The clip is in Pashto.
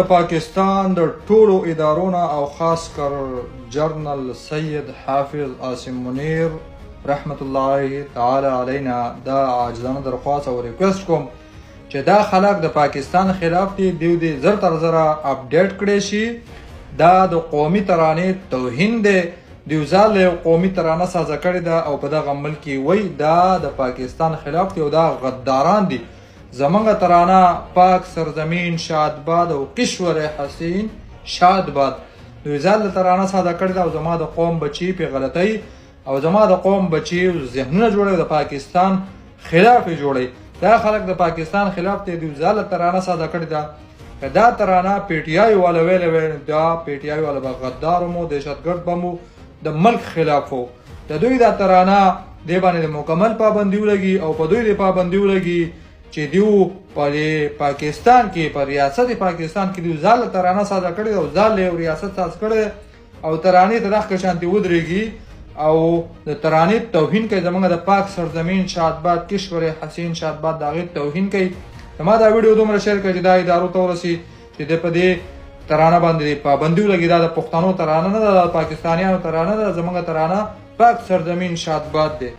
د پاکستان د ټولو ادارونو او خاص کر جنرال سید حافظ عاصم منیر رحمت الله تعالی علینا دا عاجزانه درخواست او ریکوست کوم چې دا خلک د پاکستان خلاف دي دی زر تر زره اپډیټ کړي شي. دا د قومي ترانې توهین دی. دیوزال قومي ترانه سازه کړې ده او په دغه ملک کې وای دا د پاکستان خلاف دي او دا غداران دي. زمونږ ترانه پاک سرزمین شادباد او کشور حسین شادباد دیوزال ترانه سازه کړې ده او زما د قوم بچي په غلطۍ او زما د قوم بچي ذهنونه جوړي د پاکستان خلاف جوړي. دا خلک د پاکستان خلاف ته دیوزال ترانه سازه کړې ده. دا ترانه پیټیای والا ویل دا پیټیای والا غدار مو دهشتګرد بمو د ملک خلاف وو. د دوی دا ترانه دی باندې مکمل پابندي ولګي او په دوی د پابندي ولګي چې دیو په پاکستان کې په ریاست پاکستان کې دیو ځال ترانه ساده کړي او ځال یو ریاست ساز کړي او ترانه د دغه شانتي ودرېږي او د ترانه توهین کوي. زمونږ د پاک سرزمین شادباد کشور حسین شادباد دغه توهین کوي. ما دا ویډیو دومره شیر کړئ چې دا ادارو ته ورسي چې د په دې ترانه باندې پابندي ولګي. دا د پښتنو ترانه نه ده، د پاکستانیانو ترانه ده. زمونږ ترانه پاک سرزمین شادباد دی.